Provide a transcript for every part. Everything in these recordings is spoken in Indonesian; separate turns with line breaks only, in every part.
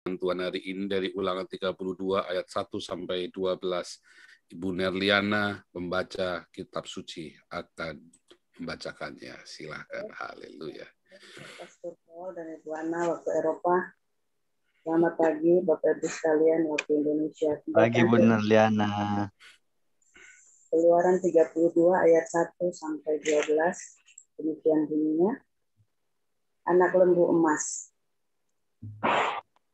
Tuhan hari ini dari Ulangan 32 ayat 1 sampai 12. Ibu Nerliana, pembaca kitab suci, akan membacakannya. Silakan. Haleluya.
Pastor Paul dan Ibu Ana waktu Eropa. Selamat pagi Bapak Ibu sekalian waktu Indonesia.
Pagi Bu Nerliana.
Keluaran 32 ayat 1 sampai 12. Demikian bunyinya. Anak lembu emas.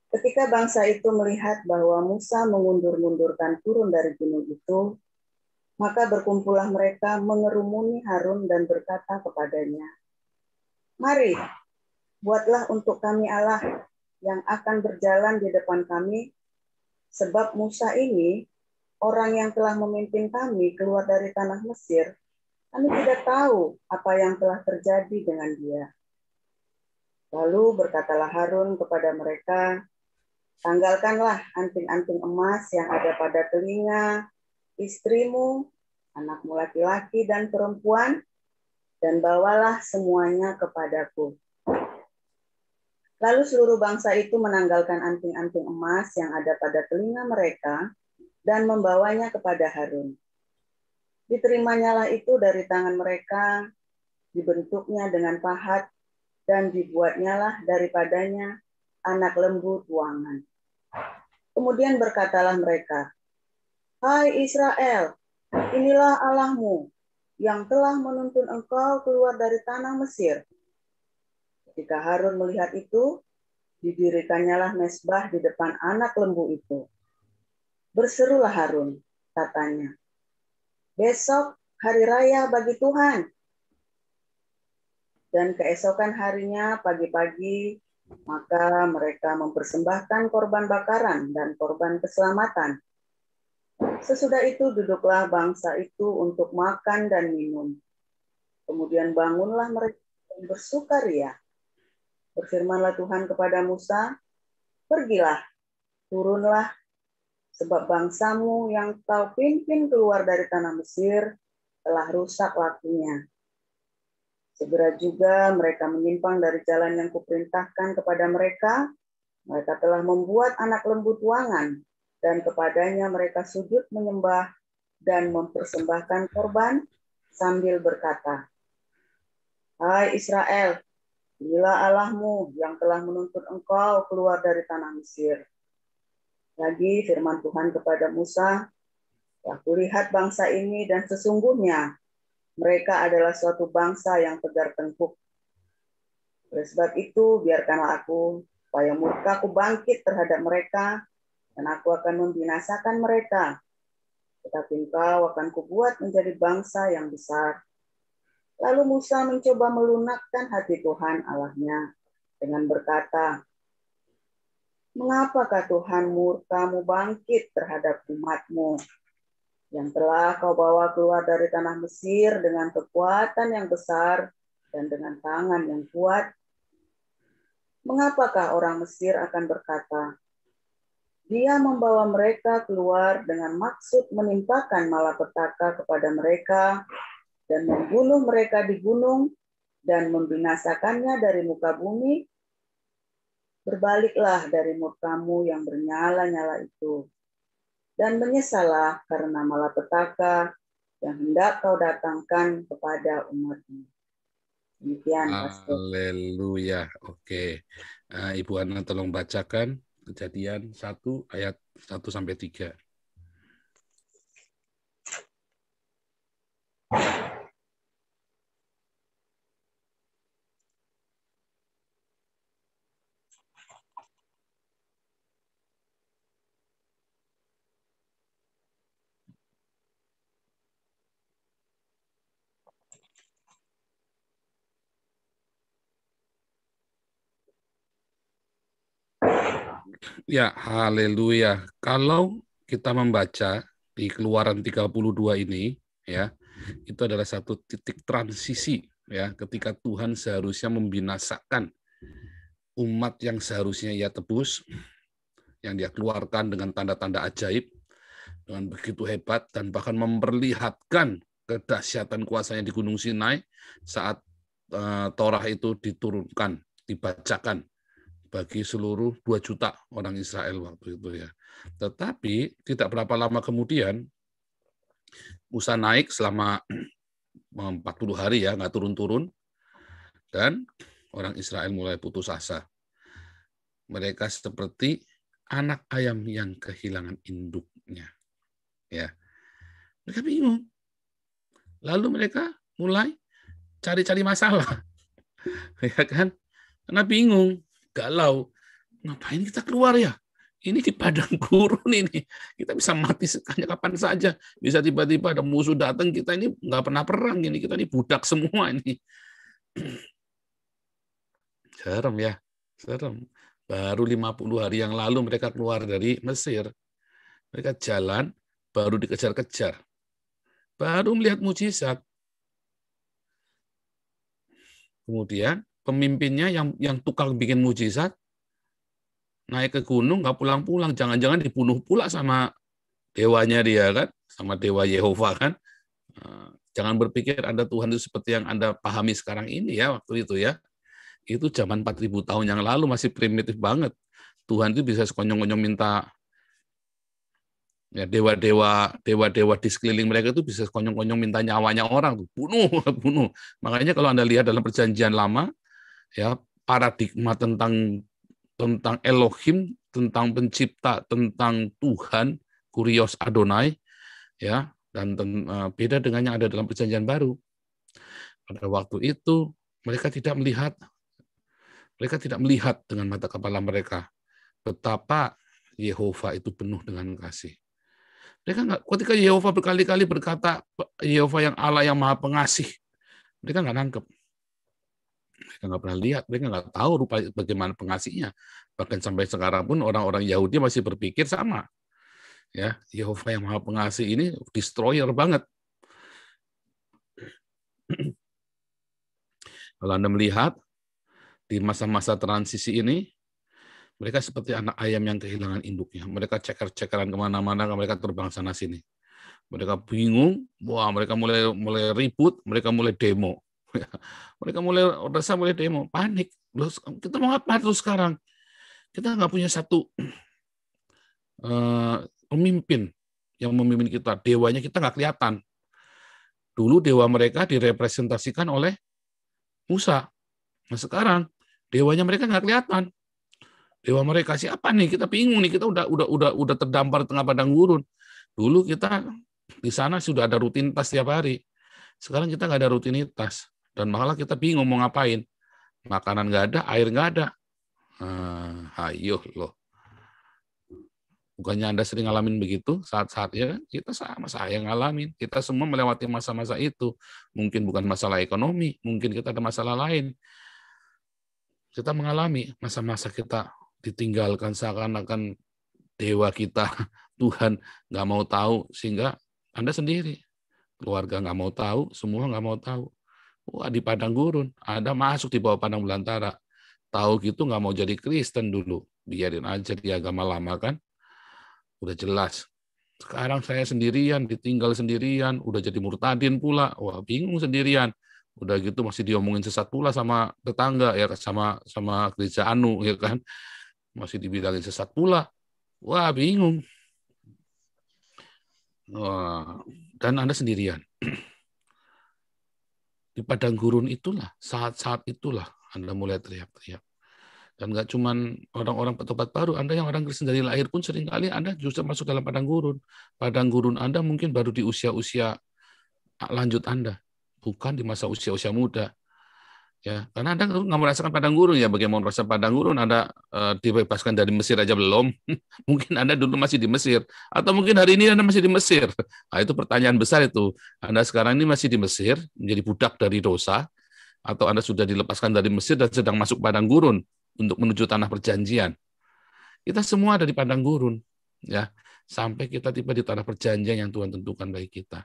Ketika bangsa itu melihat bahwa Musa mengundur-mundurkan turun dari gunung itu, maka berkumpullah mereka mengerumuni Harun dan berkata kepadanya, "Mari, buatlah untuk kami Allah yang akan berjalan di depan kami, sebab Musa ini, orang yang telah memimpin kami keluar dari tanah Mesir, kami tidak tahu apa yang telah terjadi dengan dia." Lalu berkatalah Harun kepada mereka, "Tanggalkanlah anting-anting emas yang ada pada telinga istrimu, anakmu laki-laki dan perempuan, dan bawalah semuanya kepadaku." Lalu seluruh bangsa itu menanggalkan anting-anting emas yang ada pada telinga mereka dan membawanya kepada Harun. Diterimanya itu dari tangan mereka, dibentuknya dengan pahat, dan dibuatnyalah daripadanya anak lembu tuangan. Kemudian berkatalah mereka, "Hai Israel, inilah Allahmu yang telah menuntun engkau keluar dari tanah Mesir." Ketika Harun melihat itu, didirikannya mezbah di depan anak lembu itu. Berserulah Harun, katanya, "Besok hari raya bagi Tuhan." Dan keesokan harinya pagi-pagi, maka mereka mempersembahkan korban bakaran dan korban keselamatan. Sesudah itu duduklah bangsa itu untuk makan dan minum. Kemudian bangunlah mereka dan bersukaria. Berfirmanlah Tuhan kepada Musa, "Pergilah, turunlah, sebab bangsamu yang kau pimpin keluar dari tanah Mesir telah rusak lakunya." Segera juga mereka menyimpang dari jalan yang kuperintahkan kepada mereka. Mereka telah membuat anak lembu tuangan, dan kepadanya mereka sujud menyembah dan mempersembahkan korban sambil berkata, "Hai Israel, inilah Allahmu yang telah menuntun engkau keluar dari tanah Mesir." Lagi firman Tuhan kepada Musa, "Aku lihat bangsa ini dan sesungguhnya mereka adalah suatu bangsa yang tegar tengkuk. Oleh sebab itu, biarkanlah aku, supaya murkaku bangkit terhadap mereka, dan aku akan membinasakan mereka. Tetapi engkau akan kubuat menjadi bangsa yang besar." Lalu Musa mencoba melunakkan hati Tuhan Allahnya dengan berkata, "Mengapakah Tuhan murkamu bangkit terhadap umatmu, yang telah kau bawa keluar dari tanah Mesir dengan kekuatan yang besar dan dengan tangan yang kuat? Mengapakah orang Mesir akan berkata, 'Dia membawa mereka keluar dengan maksud menimpakan malapetaka kepada mereka dan membunuh mereka di gunung dan membinasakannya dari muka bumi?' Berbaliklah dari murkamu yang bernyala-nyala itu, dan menyesallah karena malapetaka yang hendak kau datangkan kepada umatmu." Demikian, Pastor.
Haleluya. Oke. Ibu Ana tolong bacakan Kejadian 1 ayat 1 sampai 3. Ya, haleluya. Kalau kita membaca di Keluaran 32 ini, ya, itu adalah satu titik transisi, ya, ketika Tuhan seharusnya membinasakan umat yang seharusnya ia tebus, yang dia keluarkan dengan tanda-tanda ajaib, dengan begitu hebat, dan bahkan memperlihatkan kedahsyatan kuasanya di Gunung Sinai saat Torah itu diturunkan, dibacakan bagi seluruh 2 juta orang Israel waktu itu ya. Tetapi tidak berapa lama kemudian Musa naik selama 40 hari ya, nggak turun-turun, dan orang Israel mulai putus asa. Mereka seperti anak ayam yang kehilangan induknya. Ya, mereka bingung. Lalu mereka mulai cari-cari masalah, ya kan? Karena bingung, galau. Ngapain kita keluar ya? Ini di padang gurun ini. Kita bisa mati kapan saja. Bisa tiba-tiba ada musuh datang, kita ini nggak pernah perang ini. Kita ini budak semua ini. Serem ya, serem. Baru 50 hari yang lalu mereka keluar dari Mesir. Mereka jalan, baru dikejar-kejar. Baru melihat mujizat. Kemudian pemimpinnya yang tukang bikin mujizat, naik ke gunung, nggak pulang-pulang. Jangan-jangan dibunuh pula sama dewanya dia kan, sama dewa Yehova kan. Jangan berpikir Anda Tuhan itu seperti yang Anda pahami sekarang ini ya, waktu itu ya. Itu zaman 4.000 tahun yang lalu masih primitif banget. Tuhan itu bisa sekonyong-konyong minta, ya dewa-dewa di sekeliling mereka itu bisa sekonyong-konyong minta nyawanya orang tuh, bunuh, bunuh. Makanya kalau Anda lihat dalam perjanjian lama, ya paradigma tentang Elohim, tentang pencipta, tentang Tuhan, Kurios Adonai, ya, dan beda dengan yang ada dalam perjanjian baru. Pada waktu itu mereka tidak melihat dengan mata kepala mereka betapa Yehova itu penuh dengan kasih. Mereka nggak, ketika Yehova berkali-kali berkata Yehova yang Allah yang Maha Pengasih, mereka nggak nangkep. Mereka nggak pernah lihat, mereka nggak tahu rupa bagaimana pengasihnya. Bahkan sampai sekarang pun orang-orang Yahudi masih berpikir sama. Ya, Yehova yang Maha Pengasih ini destroyer banget. Kalau Anda melihat di masa-masa transisi ini, mereka seperti anak ayam yang kehilangan induknya. Mereka ceker-cekeran kemana-mana, mereka terbang sana-sini. Mereka bingung, wah mereka mulai ribut, mereka mulai demo. Mereka mulai demo, panik. Loh, kita mau apa terus sekarang? Kita nggak punya satu pemimpin yang memimpin kita. Dewanya kita nggak kelihatan. Dulu dewa mereka direpresentasikan oleh Musa. Nah sekarang dewanya mereka nggak kelihatan. Dewa mereka siapa nih? Kita bingung nih. Kita udah terdampar di tengah padang gurun. Dulu kita di sana sudah ada rutinitas tiap hari. Sekarang kita nggak ada rutinitas dan malah kita bingung mau ngapain. Makanan nggak ada, air nggak ada. Ayo loh. Bukannya Anda sering ngalamin begitu saat-saatnya? Kita sama, saya ngalamin. Kita semua melewati masa-masa itu. Mungkin bukan masalah ekonomi, mungkin kita ada masalah lain. Kita mengalami masa-masa kita ditinggalkan seakan-akan dewa kita, Tuhan nggak mau tahu, sehingga Anda sendiri, keluarga nggak mau tahu, semua nggak mau tahu. Wah, di padang gurun, Anda masuk di bawah padang belantara. Tahu gitu nggak mau jadi Kristen dulu, biarin aja di agama lama kan. Udah jelas. Sekarang saya sendirian, ditinggal sendirian, udah jadi murtadin pula. Wah, bingung sendirian. Udah gitu masih diomongin sesat pula sama tetangga ya, sama gereja anu ya kan. Masih dibilangin sesat pula. Wah, bingung. Wah, dan Anda sendirian. Di padang gurun itulah, saat-saat itulah Anda mulai teriak-teriak. Dan nggak cuma orang-orang Tobat Baru, Anda yang orang Kristen dari lahir pun seringkali Anda justru masuk dalam padang gurun. Padang gurun Anda mungkin baru di usia-usia lanjut Anda, bukan di masa usia-usia muda. Ya, karena Anda nggak merasakan padang gurun ya. Bagaimana merasa padang gurun? Anda dibebaskan dari Mesir aja belum? Mungkin Anda dulu masih di Mesir, atau mungkin hari ini Anda masih di Mesir. Nah, itu pertanyaan besar itu. Anda sekarang ini masih di Mesir, menjadi budak dari dosa, atau Anda sudah dilepaskan dari Mesir dan sedang masuk padang gurun untuk menuju tanah perjanjian. Kita semua ada di padang gurun, ya, sampai kita tiba di tanah perjanjian yang Tuhan tentukan bagi kita.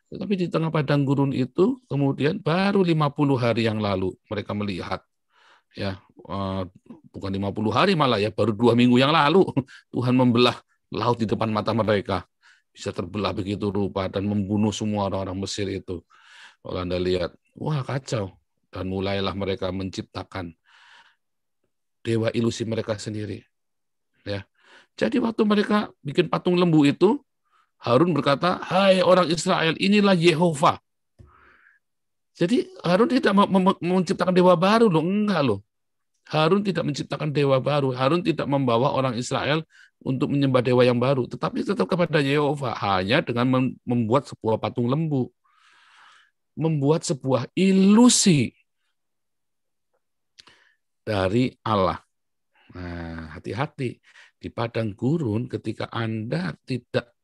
Tetapi di tengah padang gurun itu, kemudian baru 50 hari yang lalu mereka melihat, ya, bukan 50 hari malah ya, baru 2 minggu yang lalu Tuhan membelah laut di depan mata mereka, bisa terbelah begitu rupa dan membunuh semua orang-orang Mesir itu. Kalau Anda lihat, wah kacau, dan mulailah mereka menciptakan dewa ilusi mereka sendiri. Ya. Jadi waktu mereka bikin patung lembu itu, Harun berkata, "Hai orang Israel, inilah Yehova." Jadi Harun tidak menciptakan dewa baru loh, enggak loh. Harun tidak menciptakan dewa baru. Harun tidak membawa orang Israel untuk menyembah dewa yang baru, tetapi tetap kepada Yehova, hanya dengan membuat sebuah patung lembu, membuat sebuah ilusi dari Allah. Nah, hati-hati di padang gurun ketika Anda tidak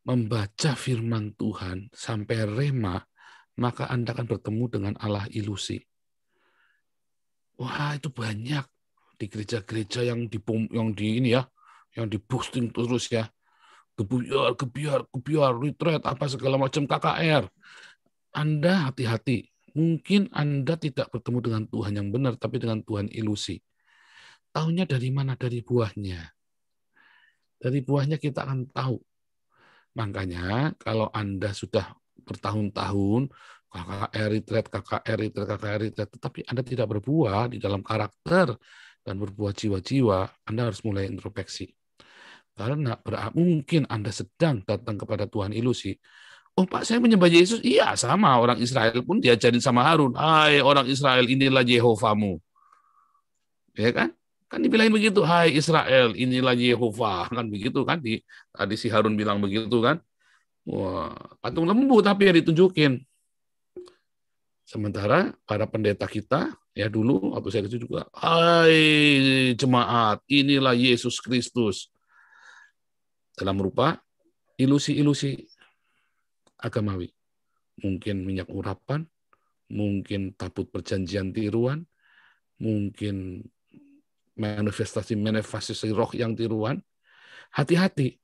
membaca firman Tuhan sampai rema, maka Anda akan bertemu dengan Allah ilusi. Wah, itu banyak di gereja-gereja yang di-boosting terus ya. Gebiar, retreat, apa segala macam KKR. Anda hati-hati. Mungkin Anda tidak bertemu dengan Tuhan yang benar, tapi dengan Tuhan ilusi. Taunya dari mana? Dari buahnya. Dari buahnya kita akan tahu. Makanya kalau Anda sudah bertahun-tahun KKR retreat, tetapi Anda tidak berbuah di dalam karakter dan berbuah jiwa-jiwa, Anda harus mulai introspeksi. Karena mungkin Anda sedang datang kepada Tuhan ilusi. Oh Pak, saya menyembah Yesus. Iya, sama. Orang Israel pun diajarin sama Harun. Hai orang Israel, inilah Yehovamu. Ya kan? Kan dibilangin begitu. Hai Israel, inilah Yehova. Kan begitu kan? Tadi si Harun bilang begitu kan? Wah, patung lembu tapi yang ditunjukin. Sementara para pendeta kita, ya dulu, waktu saya kecil juga, hai jemaat, inilah Yesus Kristus. Dalam rupa ilusi-ilusi agamawi. Mungkin minyak urapan, mungkin tabut perjanjian tiruan, mungkin manifestasi roh yang tiruan. Hati-hati.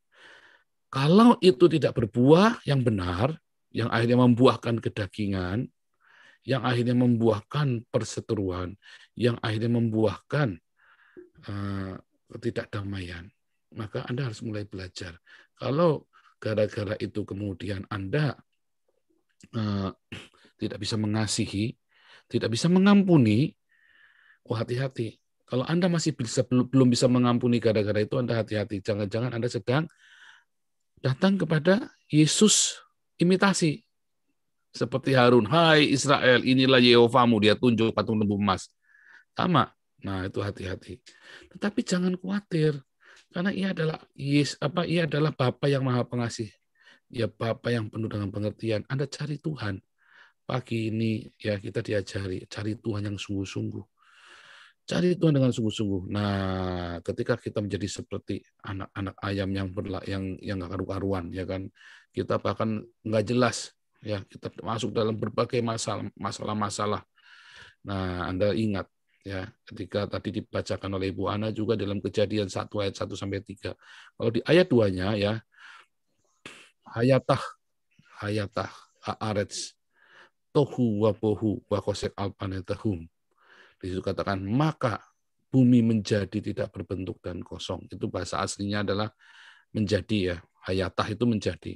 Kalau itu tidak berbuah yang benar, yang akhirnya membuahkan kedagingan, yang akhirnya membuahkan perseteruan, yang akhirnya membuahkan ketidakdamaian, maka Anda harus mulai belajar. Kalau gara-gara itu kemudian Anda tidak bisa mengasihi, tidak bisa mengampuni, hati-hati. Kalau Anda masih belum bisa mengampuni gara-gara itu, Anda hati-hati. Jangan-jangan Anda sedang datang kepada Yesus imitasi. Seperti Harun, hai Israel, inilah Yehovamu, dia tunjuk patung lembu emas. Sama. Nah, itu hati-hati. Tetapi jangan khawatir, karena ia adalah Bapa yang Maha Pengasih. Ya Bapa yang penuh dengan pengertian. Anda cari Tuhan. Pagi ini ya kita diajari, cari Tuhan yang sungguh-sungguh. Cari Tuhan dengan sungguh-sungguh. Nah, ketika kita menjadi seperti anak-anak ayam yang nggak karu-karuan, ya kan, kita bahkan nggak jelas. Ya, kita masuk dalam berbagai masalah. Nah, Anda ingat ya, ketika tadi dibacakan oleh Ibu Ana juga dalam Kejadian 1 ayat 1 sampai 3. Kalau di ayat 2-nya ya, hayatah haaretz tohu wa bohu wa kosek alpanetahum. Di situ katakan maka bumi menjadi tidak berbentuk dan kosong. Itu bahasa aslinya adalah menjadi ya. Hayatah itu menjadi.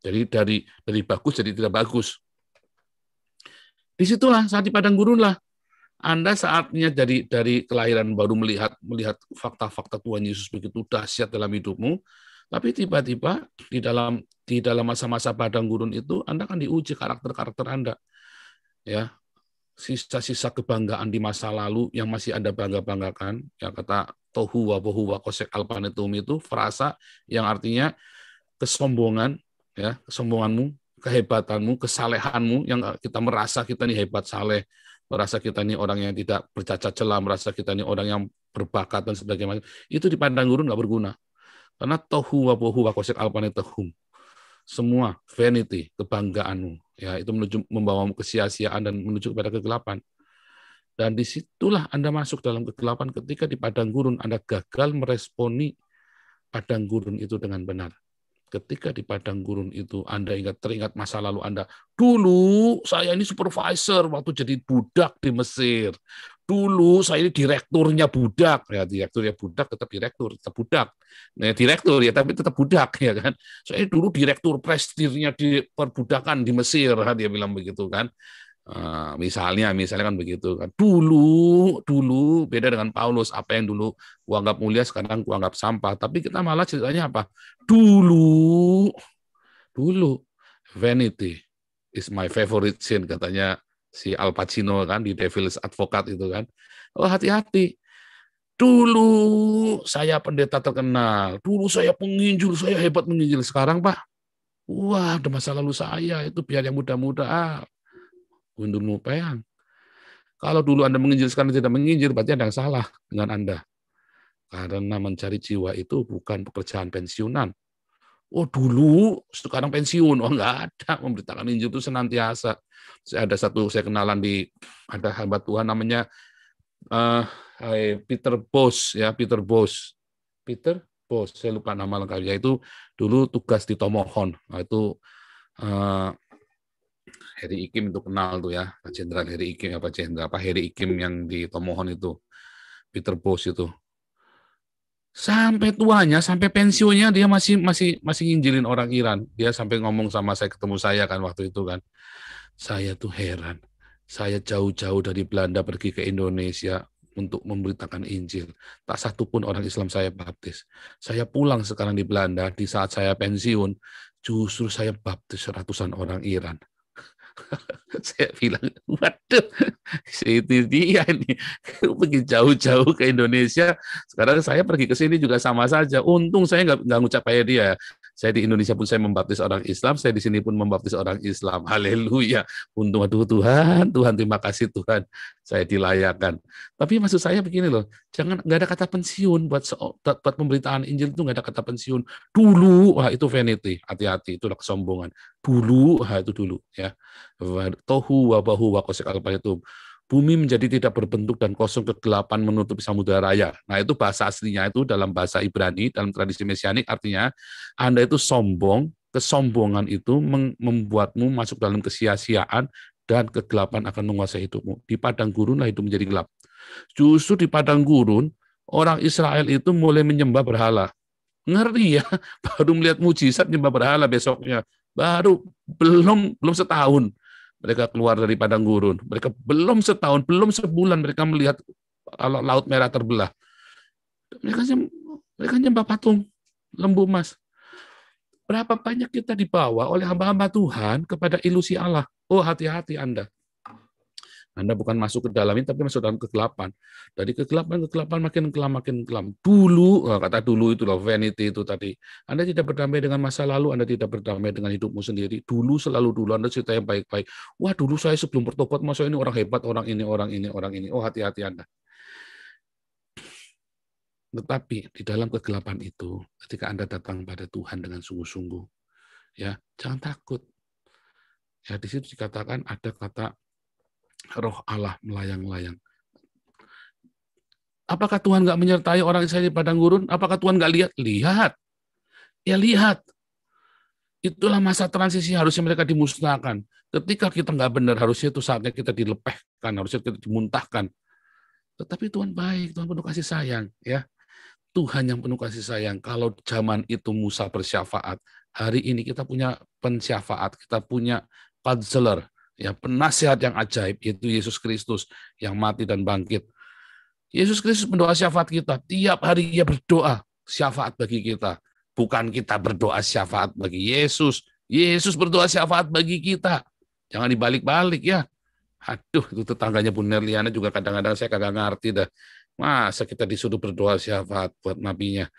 Jadi dari bagus jadi tidak bagus. Disitulah saat di padang gurun lah Anda saatnya dari kelahiran baru melihat fakta-fakta Tuhan Yesus begitu dahsyat dalam hidupmu, tapi tiba-tiba di dalam masa-masa padang gurun itu Anda akan diuji karakter Anda. Ya, sisa-sisa kebanggaan di masa lalu yang masih Anda bangga-banggakan, ya kata tohu wa bohu wa kosek alpanetum itu frasa yang artinya kesombongan, ya, kesombonganmu, kehebatanmu, kesalehanmu yang kita merasa kita ini hebat saleh, merasa kita ini orang yang tidak bercacat celah, merasa kita ini orang yang berbakat dan sebagainya. Itu di padang gurun nggak berguna. Karena tohu wa bohu wa kosek alpanetahum. Semua vanity, kebanggaanmu, ya itu membawamu kesia-siaan dan menuju kepada kegelapan. Dan disitulah Anda masuk dalam kegelapan ketika di padang gurun Anda gagal meresponi padang gurun itu dengan benar. Ketika di padang gurun itu Anda teringat masa lalu Anda. Dulu saya ini supervisor waktu jadi budak di Mesir. Dulu saya ini direkturnya budak. Ya, direkturnya budak tetap direktur, tetap budak. Nah, direktur ya tapi tetap budak ya kan. Saya dulu direktur presidirnya di perbudakan di Mesir, dia bilang begitu kan. Misalnya kan begitu kan. Dulu beda dengan Paulus. Apa yang dulu kuanggap mulia sekarang kuanggap sampah. Tapi kita malah ceritanya apa? Dulu vanity is my favorite sin, katanya si Al Pacino kan di Devil's Advocate itu kan. Oh, hati-hati. Dulu saya pendeta terkenal. Dulu saya penginjil, saya hebat menginjil. Sekarang Pak, wah, ada masa lalu saya. Itu biar yang muda-muda. Undurmu peyang. Kalau dulu Anda menginjil, sekarang tidak menginjil, berarti ada yang salah dengan Anda. Karena mencari jiwa itu bukan pekerjaan pensiunan. Oh dulu, sekarang pensiun. Oh enggak ada, memberitakan Injil itu senantiasa. Saya kenalan ada hamba Tuhan namanya Peter Bos, Peter Bos, saya lupa nama lengkapnya. Itu dulu tugas di Tomohon. Nah, itu Heri Ikim itu kenal tuh ya, Pak Jenderal Heri Ikim, Pak Heri Ikim yang di Tomohon itu, Peter Bos itu. Sampai tuanya, sampai pensiunnya dia masih nginjilin orang Iran. Dia sampai ngomong sama saya, ketemu saya kan waktu itu kan. Saya tuh heran. Saya jauh-jauh dari Belanda pergi ke Indonesia untuk memberitakan Injil. Tak satu pun orang Islam saya baptis. Saya pulang sekarang di Belanda, di saat saya pensiun, justru saya baptis ratusan orang Iran. Saya bilang, waduh, itu dia ini. Pergi jauh-jauh ke Indonesia, sekarang saya pergi ke sini juga sama saja. Untung saya nggak ngucap kayak dia. Saya di Indonesia pun saya membaptis orang Islam, saya di sini pun membaptis orang Islam. Haleluya. Untung, aduh Tuhan, terima kasih Tuhan. Saya dilayakan. Tapi maksud saya begini loh, nggak ada kata pensiun buat pemberitaan Injil itu, nggak ada kata pensiun. Dulu, wah itu vanity, hati-hati, itu kesombongan. Dulu, wah itu dulu ya. Tohu wabahu wakosek alpaitum. Bumi menjadi tidak berbentuk dan kosong, kegelapan menutupi samudera raya. Nah itu bahasa aslinya itu dalam bahasa Ibrani, dalam tradisi mesianik artinya Anda itu sombong, kesombongan itu membuatmu masuk dalam kesia-siaan dan kegelapan akan menguasai hidupmu. Di padang gurunlah hidup menjadi gelap. Justru di padang gurun orang Israel itu mulai menyembah berhala. Ngeri ya, baru melihat mujizat nyembah berhala besoknya. Baru belum setahun mereka keluar dari padang gurun. Mereka belum setahun, belum sebulan mereka melihat Laut Merah terbelah. Mereka nyembah patung lembu emas. Berapa banyak kita dibawa oleh hamba-hamba Tuhan kepada ilusi Allah. Oh, hati-hati Anda. Anda bukan masuk ke dalam ini, tapi masuk dalam kegelapan. Dari kegelapan makin kelam. Dulu, kata dulu itu loh, vanity itu tadi. Anda tidak berdamai dengan masa lalu, Anda tidak berdamai dengan hidupmu sendiri. Dulu, selalu dulu, Anda cerita yang baik-baik. Wah, dulu saya sebelum bertobat, masa ini orang hebat, orang ini. Oh, hati-hati Anda. Tetapi di dalam kegelapan itu, ketika Anda datang pada Tuhan dengan sungguh-sungguh, ya jangan takut. Ya di situ dikatakan ada kata Roh Allah melayang-layang. Apakah Tuhan nggak menyertai orang Israel di padang gurun? Apakah Tuhan nggak lihat? Lihat. Ya lihat. Itulah masa transisi, harusnya mereka dimusnahkan. Ketika kita nggak benar, harusnya itu saatnya kita dilepehkan, harusnya kita dimuntahkan. Tetapi Tuhan baik, Tuhan penuh kasih sayang. Ya, Tuhan yang penuh kasih sayang. Kalau zaman itu Musa bersyafaat, hari ini kita punya pensyafaat, kita punya counselor, ya penasihat yang ajaib, yaitu Yesus Kristus yang mati dan bangkit. Yesus Kristus mendoa syafaat kita. Tiap hari Ia berdoa syafaat bagi kita. Bukan kita berdoa syafaat bagi Yesus. Yesus berdoa syafaat bagi kita. Jangan dibalik-balik ya. Aduh, itu tetangganya Bu Nerliana juga kadang-kadang saya kagak ngerti dah. Masa kita disuruh berdoa syafaat buat nabinya.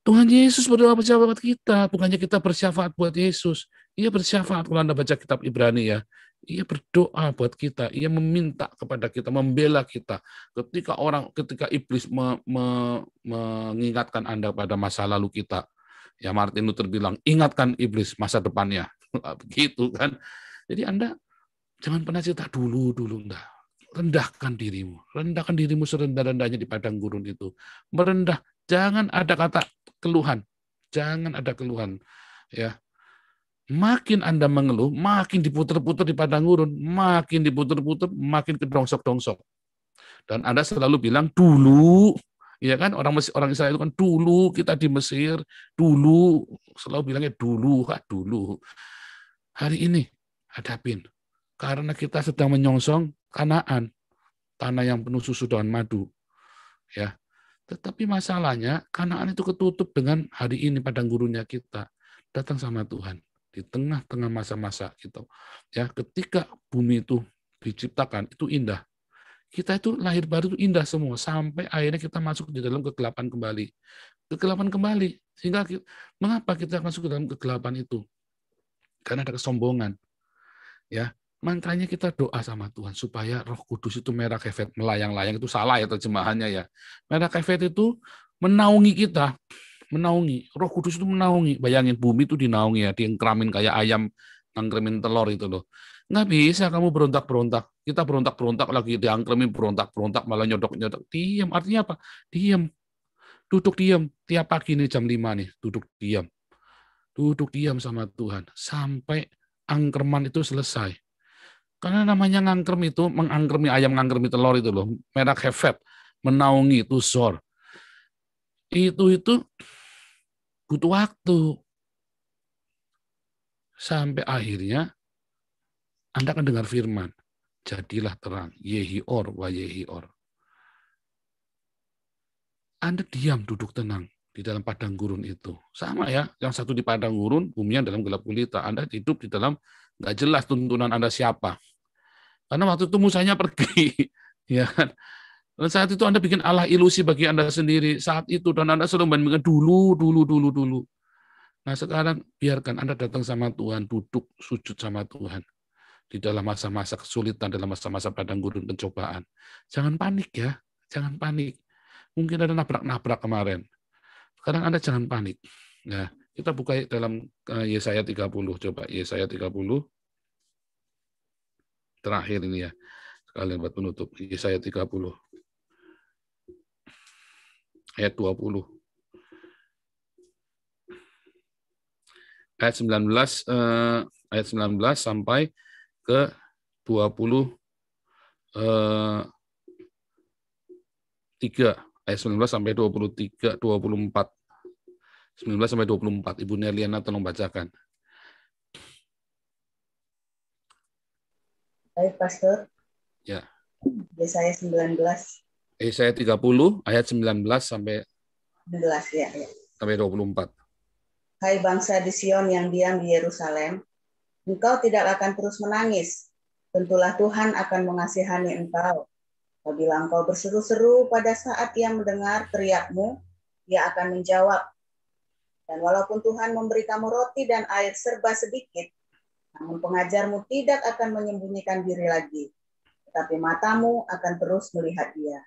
Tuhan Yesus berdoa bersyafaat buat kita. Bukannya kita bersyafaat buat Yesus. Ia bersyafaat, kalau Anda baca kitab Ibrani ya. Ia berdoa buat kita, ia meminta kepada kita, membela kita. Ketika iblis mengingatkan Anda pada masa lalu kita, ya Martin Luther bilang, ingatkan iblis masa depannya. Begitu kan. Jadi Anda jangan pernah cerita dulu, enggak. Rendahkan dirimu serendah-rendahnya di padang gurun itu. Merendah, jangan ada kata keluhan. Jangan ada keluhan. Ya. Makin Anda mengeluh, makin diputer-puter di padang gurun, makin diputer-puter, makin kedongsok-dongsok. Dan Anda selalu bilang dulu, ya kan, orang Israel itu kan dulu kita di Mesir, dulu selalu bilangnya dulu. Hari ini hadapin, Karena kita sedang menyongsong Kanaan, tanah yang penuh susu dan madu. Ya. Tetapi masalahnya Kanaan itu ketutup dengan hari ini padang gurunnya kita. Datang sama Tuhan di tengah-tengah masa-masa gitu. Ya, ketika bumi itu diciptakan itu indah. Kita itu lahir baru itu indah semua sampai akhirnya kita masuk di dalam kegelapan kembali. Kegelapan kembali. Sehingga mengapa kita masuk ke dalam kegelapan itu? Karena ada kesombongan. Ya, makanya kita doa sama Tuhan supaya Roh Kudus itu merah kefet melayang-layang, itu salah ya terjemahannya ya. Merah kefet itu menaungi kita, menaungi. Roh Kudus itu menaungi. Bayangin bumi itu dinaungi ya, diengkramin kayak ayam ngangkremin telur itu loh. Nggak bisa kamu berontak-berontak. Kita berontak-berontak lagi diangkremin, berontak-berontak malah nyodok-nyodok. Diam, artinya apa? Diam. Duduk diam. Tiap pagi nih jam 5 nih, duduk diam. Duduk diam sama Tuhan sampai angkerman itu selesai. Karena namanya ngangkrem itu, mengangkremi ayam, ngangkremi telur itu loh, merah hefet, menaungi, itu zor. Itu butuh waktu. Sampai akhirnya Anda akan dengar firman, jadilah terang, yehior wa yehior. Anda diam, duduk tenang di dalam padang gurun itu. Sama ya, yang satu di padang gurun, buminya dalam gelap gulita. Anda hidup di dalam, nggak jelas tuntunan Anda siapa. Karena waktu itu Musanya pergi. Ya kan? Dan saat itu Anda bikin Allah ilusi bagi Anda sendiri. Saat itu, dan Anda selalu membandingkan dulu. Nah sekarang biarkan Anda datang sama Tuhan, duduk sujud sama Tuhan. Di dalam masa-masa kesulitan, dalam masa-masa padang gurun pencobaan. Jangan panik ya, jangan panik. Mungkin ada nabrak-nabrak kemarin. Sekarang Anda jangan panik. Nah, kita buka dalam Yesaya 30. Coba Yesaya 30. Terakhir ini ya. Sekalian buat penutup. Yesaya 30. Ayat 20. Ayat 19 sampai ke 23. Ayat 19 sampai 23, 24. 19 sampai 24. Ibu Neliana tolong bacakan.
Baik, Pastor.
Ya.
Yesaya 19.
Yesaya 30 ayat 19 sampai
19 ya.
Sampai 24.
Hai bangsa di Sion yang diam di Yerusalem, engkau tidak akan terus menangis. Tentulah Tuhan akan mengasihani engkau. Apabila engkau berseru-seru pada saat ia mendengar teriakmu, ia akan menjawab. Dan walaupun Tuhan memberi kamu roti dan air serba sedikit, namun pengajarmu tidak akan menyembunyikan diri lagi, tetapi matamu akan terus melihat dia.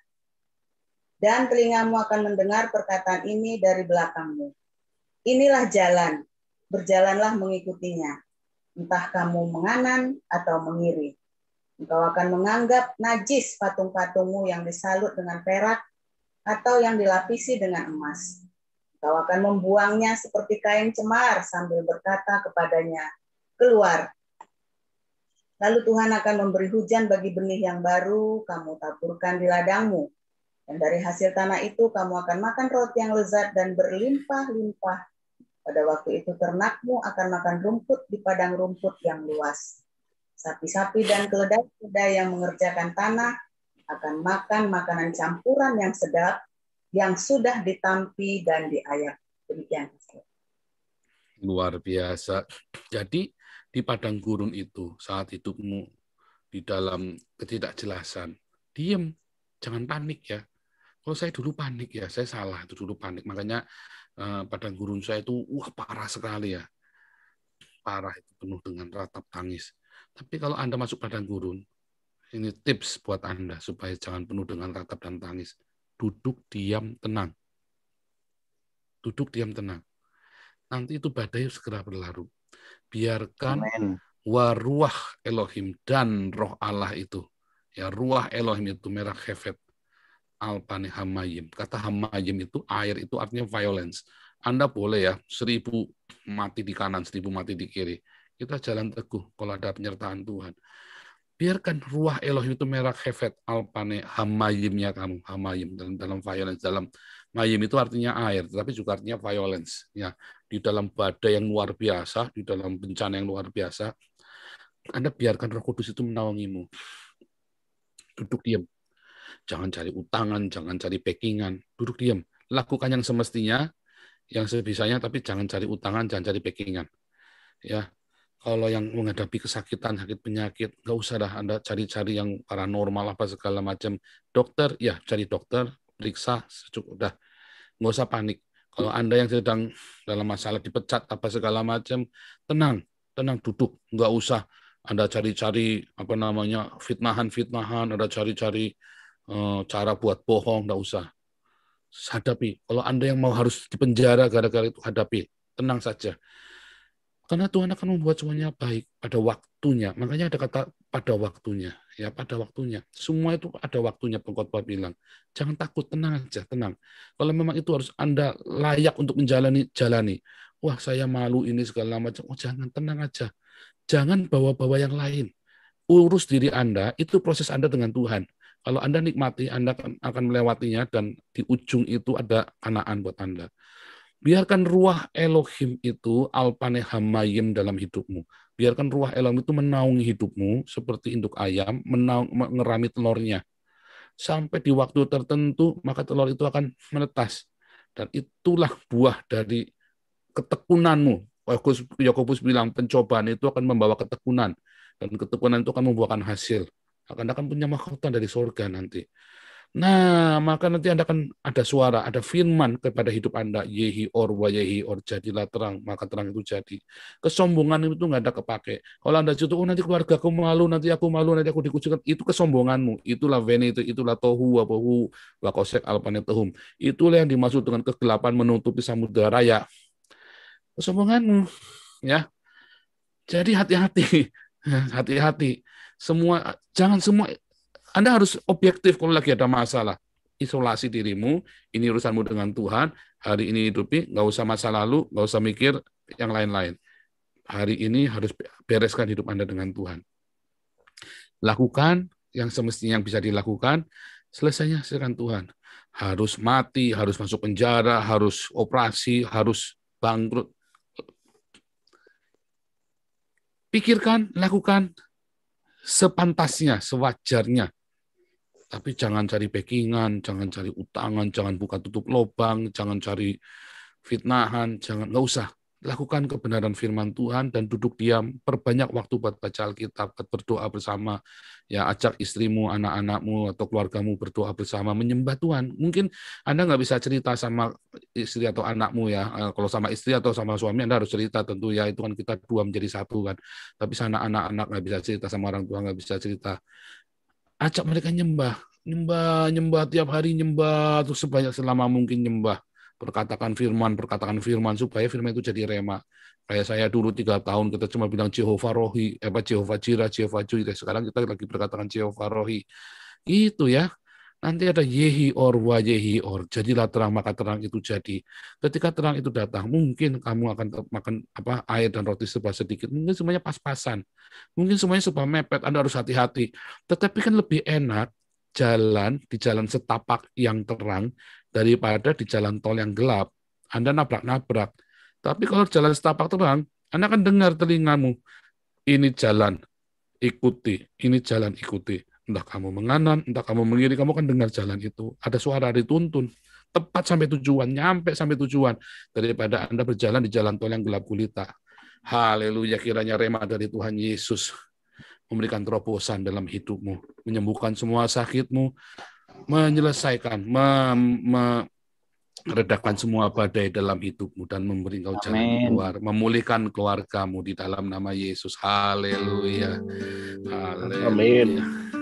Dan telingamu akan mendengar perkataan ini dari belakangmu. Inilah jalan, berjalanlah mengikutinya. Entah kamu menganan atau mengiri. Engkau akan menganggap najis patung-patungmu yang disalut dengan perak atau yang dilapisi dengan emas. Engkau akan membuangnya seperti kain cemar sambil berkata kepadanya, keluar. Lalu Tuhan akan memberi hujan bagi benih yang baru kamu taburkan di ladangmu. Dan dari hasil tanah itu kamu akan makan roti yang lezat dan berlimpah-limpah. Pada waktu itu ternakmu akan makan rumput di padang rumput yang luas. Sapi-sapi dan keledai-keledai yang mengerjakan tanah akan makan makanan campuran yang sedap, yang sudah ditampi dan diayak. Demikian.
Luar biasa. Jadi di padang gurun itu, saat hidupmu di dalam ketidakjelasan, diam, jangan panik ya. Kalau saya dulu panik ya, saya salah itu dulu panik. Makanya padang gurun saya itu parah sekali ya. Parah itu penuh dengan ratap tangis. Tapi kalau Anda masuk padang gurun, ini tips buat Anda supaya jangan penuh dengan ratap dan tangis. Duduk diam tenang. Duduk diam tenang. Nanti itu badai segera berlalu. Biarkan waruah Elohim dan roh Allah itu. Ya, ruah Elohim itu merah hefet. Alpane hamayim. Kata hamayim itu, air itu artinya violence. Anda boleh ya, 1000 mati di kanan, 1000 mati di kiri. Kita jalan teguh kalau ada penyertaan Tuhan. Biarkan ruah Elohim itu merah hefet. Alpane hamayimnya kamu. Hamayim dalam violence. Dalam mayim itu artinya air, tetapi juga artinya violence. Ya, di dalam badai yang luar biasa, di dalam bencana yang luar biasa, Anda biarkan Roh Kudus itu menaungimu. Duduk diam. Jangan cari utangan, jangan cari backingan. Duduk diam. Lakukan yang semestinya, yang sebisanya, tapi jangan cari utangan, jangan cari backingan. Ya, kalau yang menghadapi kesakitan, sakit penyakit, nggak usah dah Anda cari-cari yang paranormal apa segala macam. Dokter, ya cari dokter, periksa, udah. Nggak usah panik. Kalau Anda yang sedang dalam masalah dipecat apa segala macam, tenang, duduk, nggak usah Anda cari-cari apa namanya fitnahan, Anda cari-cari cara buat bohong, nggak usah. Hadapi. Kalau Anda yang mau harus dipenjara gara-gara itu, hadapi. Tenang saja. Karena Tuhan akan membuat semuanya baik pada waktunya. Makanya ada kata pada waktunya. Ya, pada waktunya. Semua itu ada waktunya, pengkhotbah bilang. Jangan takut, tenang aja, tenang. Kalau memang itu harus Anda layak untuk menjalani, jalani. Wah, saya malu ini segala macam. Oh, jangan, tenang aja. Jangan bawa-bawa yang lain. Urus diri Anda, itu proses Anda dengan Tuhan. Kalau Anda nikmati, Anda akan melewatinya, dan di ujung itu ada Kanaan buat Anda. Biarkan ruah Elohim itu alpane hamayim dalam hidupmu. Biarkan ruah Elohim itu menaungi hidupmu seperti induk ayam mengerami telurnya. Sampai di waktu tertentu, maka telur itu akan menetas. Dan itulah buah dari ketekunanmu. Yakobus bilang pencobaan itu akan membawa ketekunan. Dan ketekunan itu akan membuahkan hasil. Akan punya mahkota dari surga nanti. Nah, maka nanti Anda akan ada suara, ada firman kepada hidup Anda. Yehi or wa yehi or, jadilah terang, maka terang itu jadi. Kesombongan itu nggak ada kepake. Kalau Anda cutu, oh nanti keluarga aku malu, nanti aku malu, nanti aku dikucilkan. Itu kesombonganmu. Itulah veni, itulah tohu, wabohu, wakosek alpanetehum. Itulah yang dimaksud dengan kegelapan menutupi samudera raya. Kesombonganmu. Ya. Jadi hati-hati. Hati-hati. Jangan semua. Anda harus objektif kalau lagi ada masalah. Isolasi dirimu, ini urusanmu dengan Tuhan, hari ini hidupi, nggak usah masa lalu, nggak usah mikir yang lain-lain. Hari ini harus bereskan hidup Anda dengan Tuhan. Lakukan yang semestinya yang bisa dilakukan, selesainya serahkan Tuhan. Harus mati, harus masuk penjara, harus operasi, harus bangkrut. Pikirkan, lakukan sepantasnya, sewajarnya. Tapi jangan cari backingan, jangan cari utangan, jangan buka tutup lubang, jangan cari fitnahan, nggak usah. Lakukan kebenaran firman Tuhan dan duduk diam. Perbanyak waktu buat baca Alkitab, buat berdoa bersama. Ya, ajak istrimu, anak-anakmu, atau keluargamu berdoa bersama, menyembah Tuhan. Mungkin Anda nggak bisa cerita sama istri atau anakmu ya. Kalau sama istri atau sama suami Anda harus cerita tentu ya. Itu kan kita dua menjadi satu kan. Tapi sama anak-anak nggak bisa cerita, sama orang tua nggak bisa cerita. Ajak mereka nyembah tiap hari, nyembah terus sebanyak selama mungkin nyembah. Perkatakan firman supaya firman itu jadi rema. Kayak saya dulu 3 tahun kita cuma bilang Jehovah Rohi, Jehovah Jireh, Jehovah Juire. Sekarang kita lagi berkatakan Jehovah Rohi. Itu ya. Nanti ada yehi or wa yehi or. Jadilah terang, maka terang itu jadi. Ketika terang itu datang, mungkin kamu akan makan air dan roti serba sedikit. Mungkin semuanya pas-pasan. Mungkin semuanya serba mepet. Anda harus hati-hati. Tetapi kan lebih enak jalan di jalan setapak yang terang daripada di jalan tol yang gelap. Anda nabrak-nabrak. Tapi kalau jalan setapak terang, Anda akan dengar telingamu. Ini jalan, ikuti. Ini jalan, ikuti. Entah kamu menganan, entah kamu mengiri, kamu akan dengar jalan itu. Ada suara dituntun. Tepat sampai tujuan, nyampe sampai tujuan. Daripada Anda berjalan di jalan tol yang gelap gulita. Haleluya, kiranya rema dari Tuhan Yesus memberikan terobosan dalam hidupmu. Menyembuhkan semua sakitmu, menyelesaikan, meredakan semua badai dalam hidupmu, dan memberi engkau jalan keluar, memulihkan keluargamu di dalam nama Yesus. Haleluya. Haleluya.